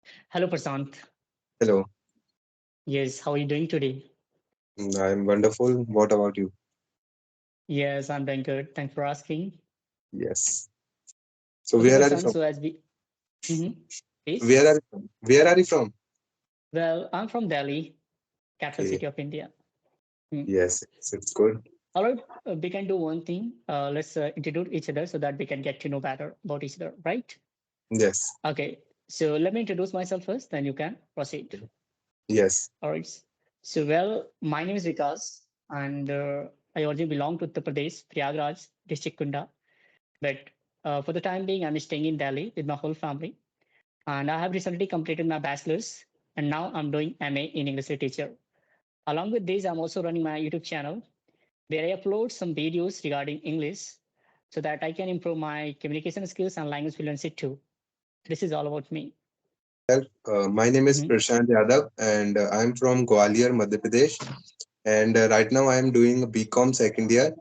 Hello, Prasant. Hello, Yes, how are you doing today? I'm wonderful. What about you? Yes, I'm doing good. Thanks for asking. Yes. So Okay, where are you Prasant. from? So as we, Mhm. Please. Where are you from? Where are you from? Well, I'm from Delhi, capital Okay. city of India. Hmm. Yes, it's good. All right, we can do one thing. Let's introduce each other so that we can get to know better about each other, right? Yes. Okay. So let me introduce myself first, then you can proceed. Yes. All right. So well, my name is Vikas, and I originally belong to Uttar Pradesh, Prayagraj, district Kunda. But for the time being, I'm staying in Delhi with my whole family. And I have recently completed my bachelor's, and now I'm doing MA in English literature. Along with this, I'm also running my YouTube channel where I upload some videos regarding English so that I can improve my communication skills and language fluency too. This is all about me. My name is Mhm. Prashant Yadav, and I'm from Gwalior, Madhya Pradesh. And right now I am doing a BCom second year.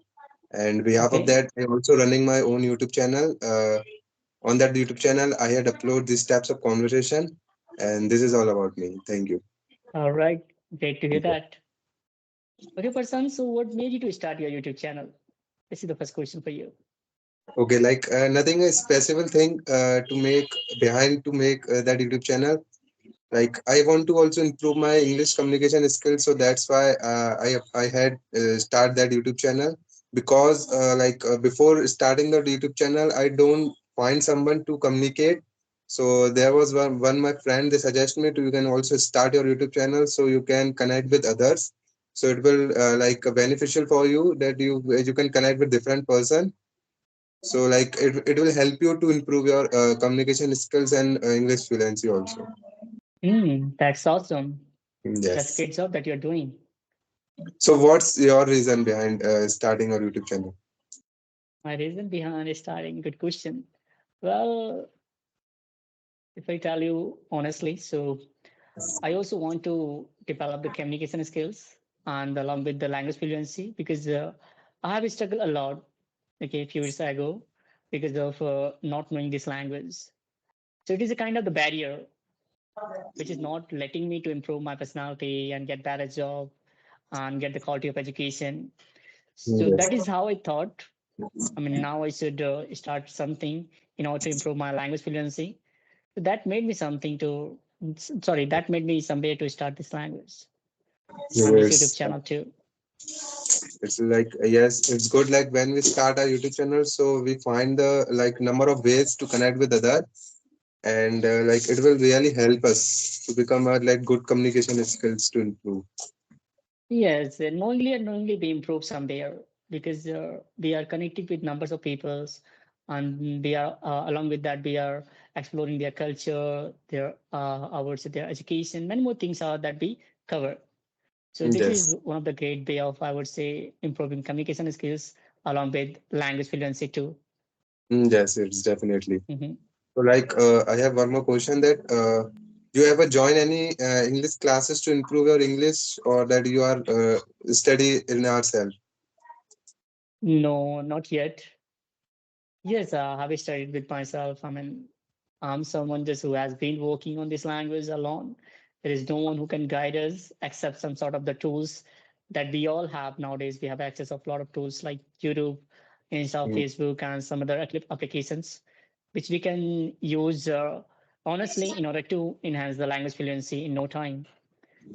And behalf of Okay. that, I'm also running my own YouTube channel. On that YouTube channel, I had upload these types of conversation, and this is all about me. Thank you. All right. Great to hear that. Okay, person. So, what made you to start your YouTube channel? This is the first question for you. Okay, like nothing a special thing to make behind to make that YouTube channel. Like I want to also improve my English communication skills, so that's why I had start that YouTube channel because before starting the YouTube channel, I don't find someone to communicate. So there was one my friend they suggest me to you can also start your YouTube channel so you can connect with others. So it will beneficial for you that you can connect with different person, so like it will help you to improve your communication skills and English fluency also. That's awesome. That's a Yes. great job that you're doing. So what's your reason behind starting your YouTube channel? My reason behind starting, good question. Well, if I tell you honestly, so I also want to develop the communication skills and along with the language fluency because I have struggled a lot, okay, a few years ago because of not knowing this language. So it is a kind of the barrier which is not letting me to improve my personality and get better job and get the quality of education. So Yes. that is how I thought. I mean, now I should start something in order to improve my language fluency. So that made me something to, sorry, that made me some way to start this language and this YouTube Yes. channel too. It's like yes, it's good. Like when we start our YouTube channel, so we find the like number of ways to connect with other, and like it will really help us to become a like good communication skills to improve. Yes, knowingly we improve somewhere because we are connected with numbers of peoples, and we are along with that we are exploring their culture, their I would say their education, many more things are that we cover. So this is Yes. one of the great way of I would say improving communication skills along with language fluency too. Yes, it's definitely. Mhm. So, like, I have one more question that do you ever join any English classes to improve your English, or that you are study in ourselves? No, not yet. Yes, I have studied with myself. I mean, I'm someone just who has been working on this language alone. There is no one who can guide us except some sort of the tools that we all have nowadays. We have access of a lot of tools like YouTube, Insta, Mm, Facebook, and some other applications, which we can use honestly in order to enhance the language fluency in no time.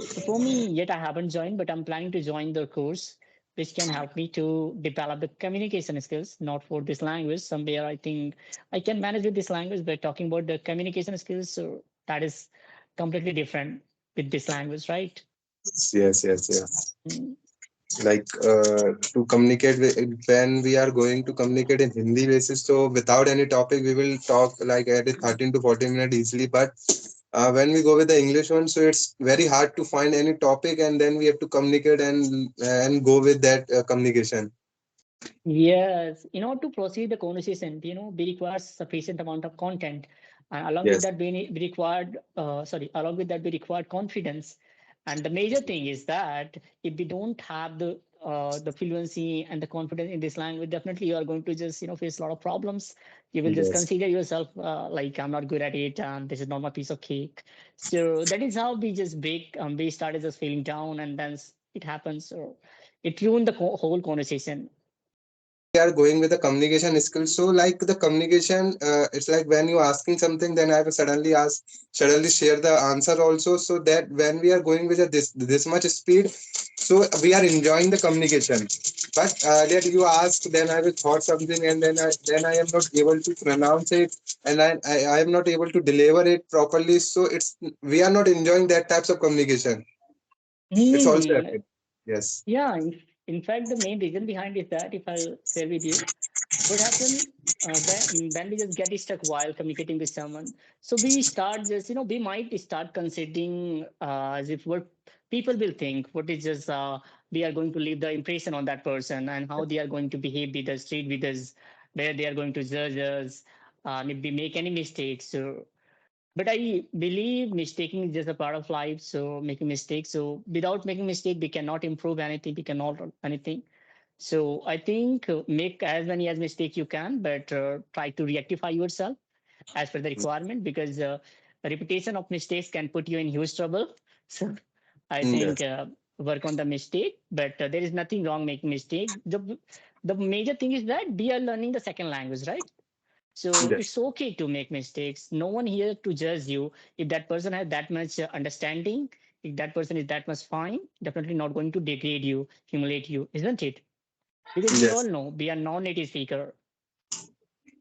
So for me, yet I haven't joined, but I'm planning to join the course, which can help me to develop the communication skills, not for this language. Somewhere I think I can manage with this language, but talking about the communication skills, so that is completely different with this language, right? yes, yes, yes. Mm. Like to communicate when we are going to communicate in Hindi basis, so without any topic, we will talk like at a 13 to 14 minutes easily. But when we go with the English one, so it's very hard to find any topic, and then we have to communicate and go with that communication. Yes, in order to proceed the conversation, we require sufficient amount of content. And along with Yes. that, we required, along with that, we required confidence. And the major thing is that if we don't have the the fluency and the confidence in this language, definitely you are going to just face a lot of problems. You will just Yes. consider yourself like I'm not good at it and this is not my piece of cake. So that is how we just break. We started just feeling down, and then it happens. So it ruined the whole conversation. We are going with the communication skills. So like the communication, it's like when you asking something, then I will suddenly share the answer also. So that when we are going with this much speed, so we are enjoying the communication. But that you ask, then I will thought something, and then I am not able to pronounce it, and I am not able to deliver it properly. So we are not enjoying that types of communication. It's also Hmm. happened. Yes. Yeah, in fact, the main reason behind is that if I'll share with you, what happened when we just get stuck while communicating with someone. So we start just, we might start considering as if what people will think, what is just, we are going to leave the impression on that person and how they are going to behave with us, treat with us, where they are going to judge us, if we make any mistakes. So but I believe mistaking is just a part of life. So making mistakes. So without making mistake, we cannot improve anything. We cannot learn anything. So I think make as many as mistake you can, but try to rectify yourself as per the requirement, because a repetition of mistakes can put you in huge trouble. So I think Yes. work on the mistake, but there is nothing wrong making mistake. The major thing is that we are learning the second language, right? So Yes. it's okay to make mistakes. No one here to judge you. If that person has that much understanding, if that person is that much fine, definitely not going to degrade you, humiliate you, isn't it? Because we all Yes. know we are non-native speaker.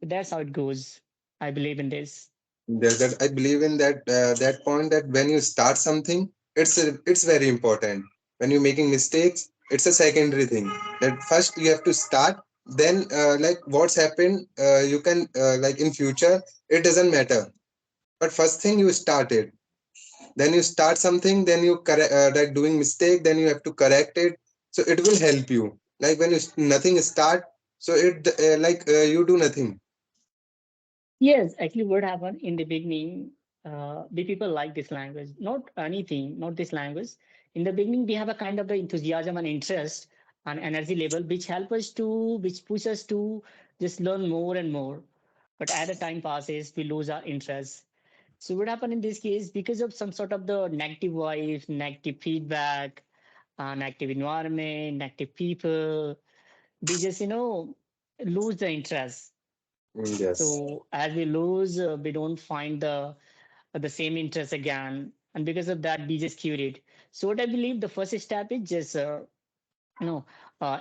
That's how it goes. I believe in this. That I believe in that point, that when you start something, it's very important. When you're making mistakes, it's a secondary thing. That first you have to start. Then like what's happened, you can like in future it doesn't matter. But first thing you started. Then you start something. Then you correct like doing mistake. Then you have to correct it. So it will help you. Like when you nothing start, so it you do nothing. Yes, actually, what happened in the beginning, the people like this language, not anything, not this language. In the beginning, we have a kind of the enthusiasm and interest and energy level, which push us to just learn more and more. But as the time passes, we lose our interest. So what happened in this case, because of some sort of the negative vibes, negative feedback, negative environment, negative people, we just, lose the interest. Yes. So as we lose, we don't find the same interest again, and because of that, we just cure it. So what I believe the first step is just you know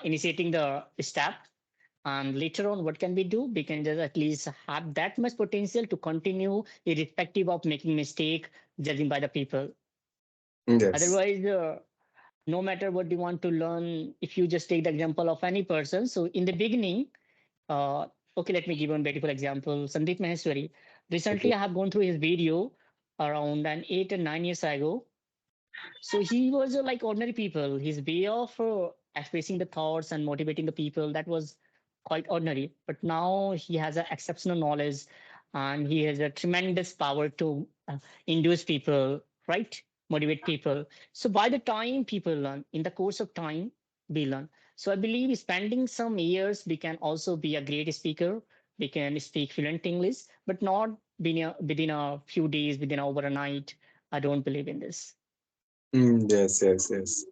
initiating the step, and later on, what can we do? We can just at least have that much potential to continue, irrespective of making mistake, judging by the people. Yes. Otherwise, no matter what you want to learn, if you just take the example of any person, so in the beginning. Uh, okay, let me give one beautiful example. Sandeep Maheshwari. Recently, I have gone through his video around an 8 or 9 years ago. So he was like ordinary people. His way of expressing the thoughts and motivating the people, that was quite ordinary. But now he has an exceptional knowledge, and he has a tremendous power to induce people, right? Motivate people. So by the time people learn, in the course of time, we learn. So I believe spending some years, we can also be a great speaker. We can speak fluent English, but not within a few days, within over a night. I don't believe in this. Yes. Yes. Yes.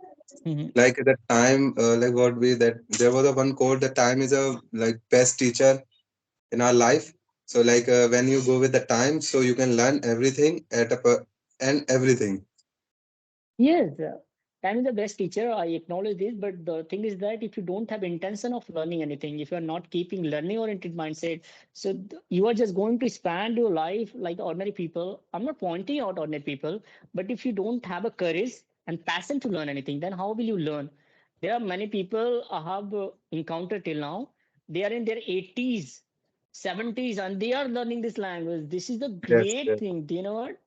Mhm. Like the time, like what we that there was a one quote, the time is a like best teacher in our life. So like when you go with the time, so you can learn everything and everything. Yes, time is the best teacher. I acknowledge this, but the thing is that if you don't have intention of learning anything, if you are not keeping learning oriented mindset, so you are just going to spend your life like ordinary people. I'm not pointing out ordinary people, but if you don't have a courage and passion to learn anything, then how will you learn? There are many people I have encountered till now. They are in their 80s, 70s, and they are learning this language. This is the Yes, great yes. thing. Do you know what?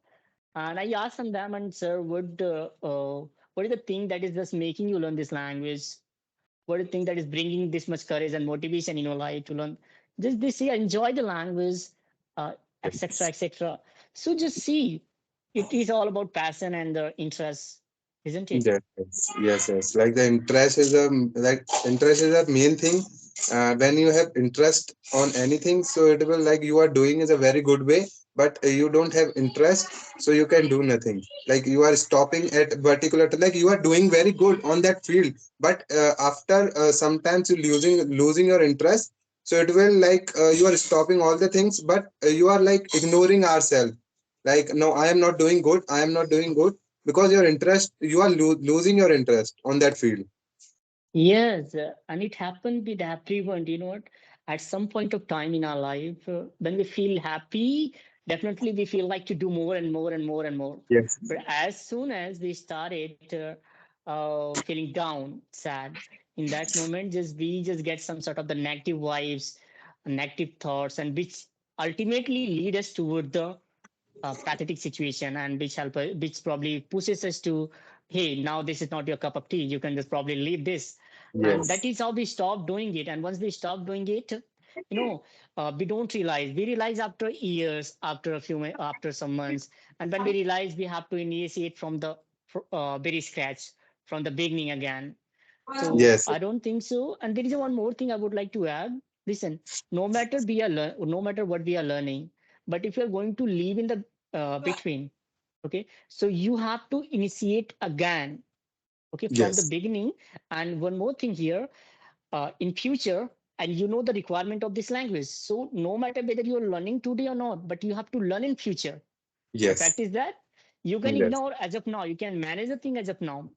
And I asked them, and sir, what is the thing that is just making you learn this language? What is the thing that is bringing this much courage and motivation in your life to learn? Just they say, enjoy the language, etc., Yes. etc. So just see, it is all about passion and interest. isn't it? Yes, yes. Like the interest is a like interest is a main thing. When you have interest on anything, so it will like you are doing is a very good way. But you don't have interest, so you can do nothing. Like you are stopping at particular, like you are doing very good on that field, but after sometimes you losing your interest, so it will like you are stopping all the things, but you are like ignoring ourselves. Like no, I am not doing good. I am not doing good because your interest you are losing your interest on that field. Yes, and it happened with everyone. You know what? At some point of time in our life, when we feel happy, definitely we feel like to do more and more and more and more. Yes. But as soon as we started feeling down, sad, in that moment, just we just get some sort of the negative vibes, negative thoughts, and which ultimately lead us toward the pathetic situation, and which probably pushes us to, hey, now this is not your cup of tea, you can just probably leave this. And that Yes. is how we stop doing it. And once we stop doing it, we don't realize, we realize after years, after after some months. And when we realize, we have to initiate from the very scratch, from the beginning again. So Yes. I don't think so. And there is one more thing I would like to add. Listen, no matter what we are learning, but if you're going to live in the between, okay, so you have to initiate again, okay, from the Yes. beginning. And one more thing here, in future, and you know the requirement of this language. So no matter whether you're learning today or not, but you have to learn in future. The fact Yes. is that you can Yes. ignore as of now, you can manage the thing as of now.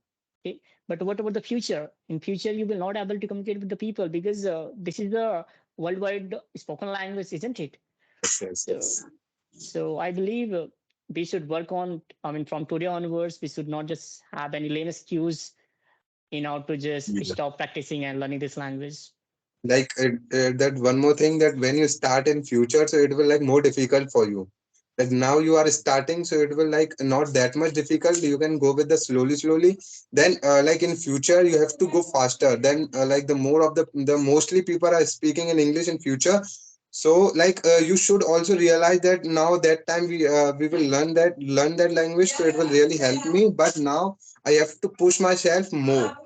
Okay. But what about the future? In future, you will not able to communicate with the people because this is the worldwide spoken language, isn't it? Yes. So, Yes. so I believe we should work on, I mean, from today onwards, we should not just have any lame excuse in order to just Yes. stop practicing and learning this language. Like that one more thing, that when you start in future, so it will like more difficult for you. Like now you are starting, so it will like not that much difficult, you can go with the slowly. Then like in future you have to go faster. Then like the more of the mostly people are speaking in English in future. So like you should also realize that now that time we will learn that language, so it will really help me. But now I have to push myself more.